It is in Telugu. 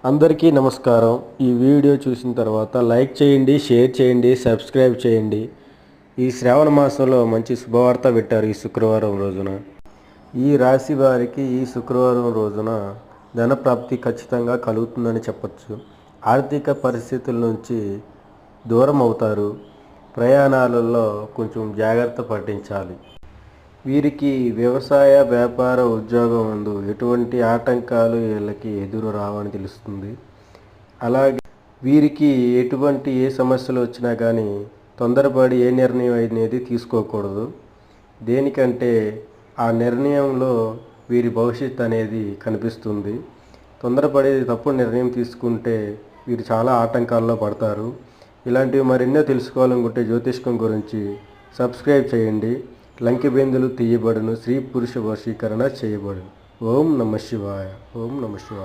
అందరికీ నమస్కారం. ఈ వీడియో చూసిన తర్వాత లైక్ చేయండి, షేర్ చేయండి, సబ్స్క్రైబ్ చేయండి. ఈ శ్రావణ మాసంలో మంచి శుభవార్త పెట్టారు ఈ శుక్రవారం రోజున. ఈ రాశి వారికి ఈ శుక్రవారం రోజున ధనప్రాప్తి ఖచ్చితంగా కలుగుతుందని చెప్పచ్చు. ఆర్థిక పరిస్థితుల నుంచి దూరం అవుతారు. ప్రయాణాలలో కొంచెం జాగ్రత్త పాటించాలి. వీరికి వ్యవసాయ, వ్యాపార, ఉద్యోగం నందు ఎటువంటి ఆటంకాలు వీళ్ళకి ఎదురు రావని తెలుస్తుంది. అలాగే వీరికి ఎటువంటి ఏ సమస్యలు వచ్చినా కానీ తొందరపడి ఏ నిర్ణయం అనేది తీసుకోకూడదు. దేనికంటే ఆ నిర్ణయంలో వీరి భవిష్యత్తు అనేది కనిపిస్తుంది. తొందరపడి తప్పుడు నిర్ణయం తీసుకుంటే వీరు చాలా ఆటంకాల్లో పడతారు. ఇలాంటివి మరెన్నో తెలుసుకోవాలనుకుంటే జ్యోతిష్కం గురించి సబ్స్క్రైబ్ చేయండి. లంకెబిందులు తీయబడును, స్త్రీ పురుష వశీకరణ చేయబడును. ఓం నమ శివాయ. ఓం నమ శివాయ.